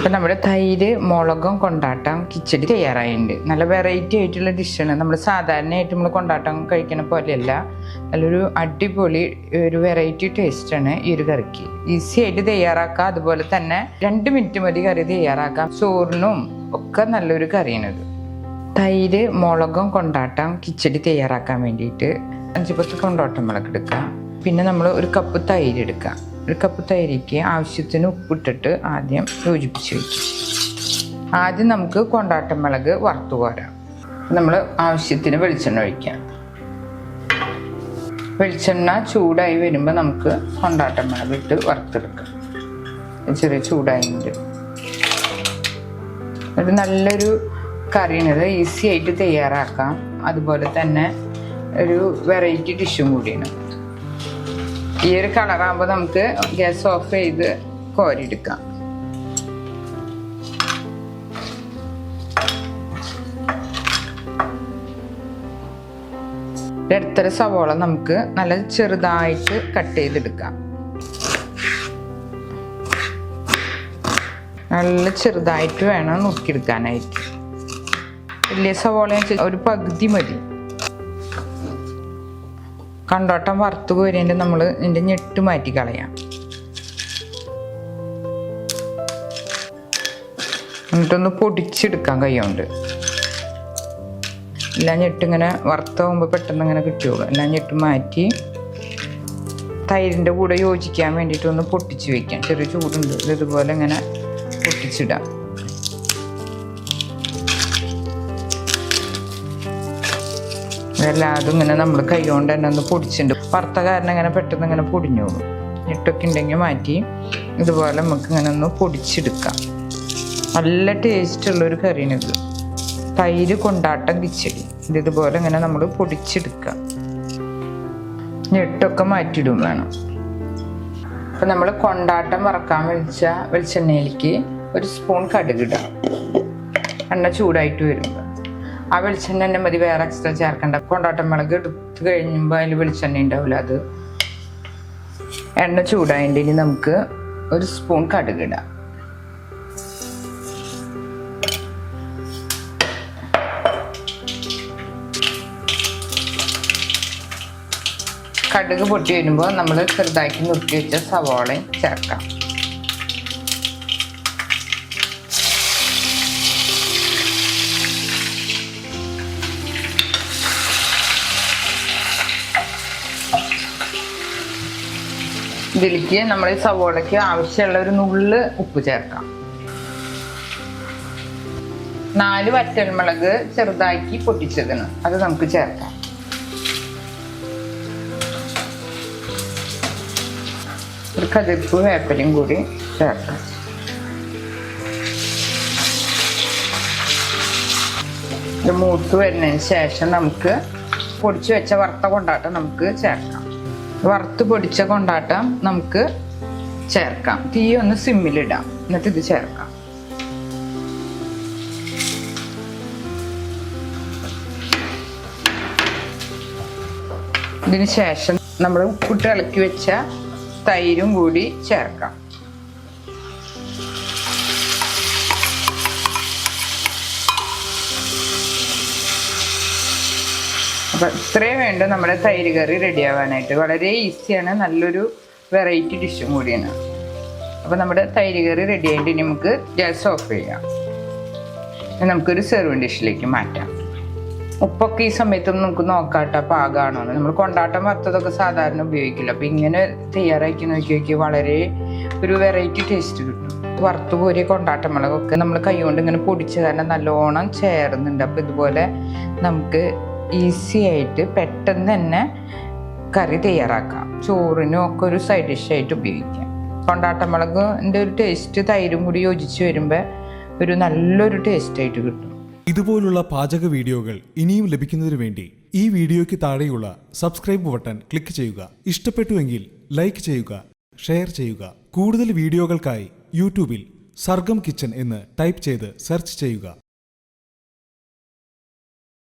അപ്പോൾ നമ്മുടെ തൈര് മുളകും കൊണ്ടാട്ടം കിച്ചടി തയ്യാറായിട്ടുണ്ട്. നല്ല വെറൈറ്റി ആയിട്ടുള്ള ഡിഷാണ്. നമ്മൾ സാധാരണയായിട്ട് നമ്മൾ കൊണ്ടാട്ടം കഴിക്കുന്ന പോലെയല്ല, നല്ലൊരു അടിപൊളി ഒരു വെറൈറ്റി ടേസ്റ്റാണ് ഈ ഒരു കറിക്ക്. ഈസി ആയിട്ട് തയ്യാറാക്കാം. അതുപോലെ തന്നെ 2 മിനിറ്റ് മതി കറി തയ്യാറാക്കാം. ചോറിനും ഒക്കെ നല്ലൊരു കറിയാണിത്. തൈര് മുളകും കൊണ്ടാട്ടം കിച്ചടി തയ്യാറാക്കാൻ വേണ്ടിയിട്ട് 5-10 കൊണ്ടാട്ടം മുളക് എടുക്കാം. പിന്നെ നമ്മൾ 1 കപ്പ് തൈര് എടുക്കാം. 1 കപ്പ് തൈരിക്ക് ആവശ്യത്തിന് ഉപ്പിട്ടിട്ട് ആദ്യം യോജിപ്പിച്ച് വയ്ക്കും. ആദ്യം നമുക്ക് കൊണ്ടാട്ടം മുളക് വറുത്ത് കോരാം. നമ്മൾ ആവശ്യത്തിന് വെളിച്ചെണ്ണ ഒഴിക്കാം. വെളിച്ചെണ്ണ ചൂടായി വരുമ്പോൾ നമുക്ക് കൊണ്ടാട്ടം മുളക് ഇട്ട് വറുത്തെടുക്കാം. ചെറിയ ചൂടായിട്ട് ഒരു നല്ലൊരു കറിയാണിത്. ഈസി ആയിട്ട് തയ്യാറാക്കാം. അതുപോലെ തന്നെ ഒരു വെറൈറ്റി ഡിഷും കൂടിയാണ്. ഈ ഒരു കളറാകുമ്പോൾ നമുക്ക് ഗ്യാസ് ഓഫ് ചെയ്ത് കോരിയെടുക്കാം. ഇടത്തര സവോള നമുക്ക് നല്ല ചെറുതായിട്ട് കട്ട് ചെയ്തെടുക്കാം. നല്ല ചെറുതായിട്ട് വേണം നുറുക്കിയെടുക്കാനായിട്ട്. വലിയ സവോള ഒരു പകുതി മതി. കൊണ്ടാട്ടം വറുത്ത് കോരിയിട്ട് നമ്മൾ ഇതിൻ്റെ ഞെട്ട് മാറ്റി കളയാം. എന്നിട്ടൊന്ന് പൊടിച്ചെടുക്കാം കൈകൊണ്ട്. എല്ലാം ഞെട്ടിങ്ങനെ വറുത്താകുമ്പോൾ പെട്ടെന്ന് ഇങ്ങനെ കിട്ടുകയുള്ളൂ. എല്ലാം ഞെട്ട് മാറ്റി തൈരിൻ്റെ കൂടെ യോജിക്കാൻ വേണ്ടിയിട്ടൊന്ന് പൊട്ടിച്ച് വയ്ക്കാം. ചെറിയ ചൂടുണ്ട്. ഇതുപോലെ ഇങ്ങനെ പൊട്ടിച്ചിടാം. എല്ലാതും ഇങ്ങനെ നമ്മൾ കൈ കൊണ്ട് തന്നെ ഒന്ന് പൊടിച്ചിട്ടുണ്ട്. വറുത്ത കാരണം ഇങ്ങനെ പെട്ടെന്ന് ഇങ്ങനെ പൊടിഞ്ഞോളും. ഞെട്ടൊക്കെ ഉണ്ടെങ്കിൽ മാറ്റി ഇതുപോലെ നമുക്ക് ഇങ്ങനെ ഒന്ന് പൊടിച്ചെടുക്കാം. നല്ല ടേസ്റ്റുള്ളൊരു കറിയാണിത്. തൈര് കൊണ്ടാട്ടം കിച്ചടി. ഇതുപോലെ ഇങ്ങനെ നമ്മൾ പൊടിച്ചെടുക്കാം. ഞെട്ടൊക്കെ മാറ്റിയിടും വേണം. അപ്പം നമ്മൾ കൊണ്ടാട്ടം വറക്കാൻ വെച്ച വെളിച്ചെണ്ണയിലേക്ക് 1 സ്പൂൺ കടുകിടാം. എണ്ണ ചൂടായിട്ട് വരുമ്പോൾ ആ വെളിച്ചെണ്ണ തന്നെ മതി, വേറെ എക്സ്ട്രാ ചേർക്കണ്ട. കൊണ്ടാട്ടം മുളക് എടുത്ത് കഴിയുമ്പോൾ അതിൽ വെളിച്ചെണ്ണ ഉണ്ടാവില്ല. അത് എണ്ണ ചൂടായതിൻ്റെ ഇനി നമുക്ക് 1 സ്പൂൺ കടുകിടാം. കടുക് പൊട്ടി വരുമ്പോൾ നമ്മൾ ചെറുതാക്കി നുറുക്കി വെച്ച സവാളയും ചേർക്കാം. ഇതിലേക്ക് നമ്മൾ ഈ സവോളയ്ക്ക് ആവശ്യമുള്ള ഒരു നുള്ള് ഉപ്പ് ചേർക്കാം. 4 വറ്റൽമുളക് ചെറുതാക്കി പൊട്ടിച്ചതിന് അത് നമുക്ക് ചേർക്കാം. ഒരു കതിർപ്പ് വേപ്പിലയും കൂടി ചേർക്കാം. ഇത് മൂത്ത് വരുന്നതിന് ശേഷം നമുക്ക് പൊടിച്ച് വെച്ച വറുത്ത കൊണ്ടാട്ടം നമുക്ക് ചേർക്കാം. വറുത്ത് പൊടിച്ച കൊണ്ടാട്ടം നമുക്ക് ചേർക്കാം. തീ ഒന്ന് സിമ്മിലിടാം. എന്നിട്ട് ഇത് ചേർക്കാം. ഇതിന് ശേഷം നമ്മൾ ഉപ്പിട്ട് ഇളക്കി വെച്ച തൈരും കൂടി ചേർക്കാം. അപ്പം ഇത്രയും വേണ്ട നമ്മുടെ തൈര് കറി റെഡി ആവാനായിട്ട്. വളരെ ഈസിയാണ്. നല്ലൊരു വെറൈറ്റി ഡിഷും കൂടിയാണ്. അപ്പം നമ്മുടെ തൈര് കറി റെഡി ആയിട്ട് ഇനി നമുക്ക് ഗ്യാസ് ഓഫ് ചെയ്യാം. നമുക്കൊരു സെർവിങ് ഡിഷിലേക്ക് മാറ്റാം. ഉപ്പൊക്കെ ഈ സമയത്തൊന്നും നമുക്ക് നോക്കാട്ടോ പാകമാണോ എന്ന്. നമ്മൾ കൊണ്ടാട്ടം വറുത്തതൊക്കെ സാധാരണ ഉപയോഗിക്കില്ല. അപ്പം ഇങ്ങനെ തയ്യാറാക്കി നോക്കി വളരെ ഒരു വെറൈറ്റി ടേസ്റ്റ് കിട്ടും. വറുത്ത് കോരിയ കൊണ്ടാട്ടം മുളകൊക്കെ നമ്മൾ കൈ കൊണ്ട് ഇങ്ങനെ പൊടിച്ച് കാരണം നല്ലോണം ചേർന്നുണ്ട്. അപ്പം ഇതുപോലെ നമുക്ക് ഈസി ആയിട്ട് പെട്ടെന്ന് തന്നെ കറി തയ്യാറാക്കാം. ചോറിനും ഒക്കെ ഒരു സൈഡ് ഡിഷായിട്ട് ഉപയോഗിക്കാം. കൊണ്ടാട്ടം മുളകിൻ്റെ ഒരു ടേസ്റ്റ് തൈരും കൂടി യോജിച്ച് വരുമ്പോൾ ഒരു നല്ലൊരു ടേസ്റ്റായിട്ട് കിട്ടും. ഇതുപോലുള്ള പാചക വീഡിയോകൾ ഇനിയും ലഭിക്കുന്നതിന് വേണ്ടി ഈ വീഡിയോയ്ക്ക് താഴെയുള്ള സബ്സ്ക്രൈബ് ബട്ടൺ ക്ലിക്ക് ചെയ്യുക. ഇഷ്ടപ്പെട്ടുവെങ്കിൽ ലൈക്ക് ചെയ്യുക, ഷെയർ ചെയ്യുക. കൂടുതൽ വീഡിയോകൾക്കായി യൂട്യൂബിൽ സർഗം കിച്ചൻ എന്ന് ടൈപ്പ് ചെയ്ത് സെർച്ച് ചെയ്യുക.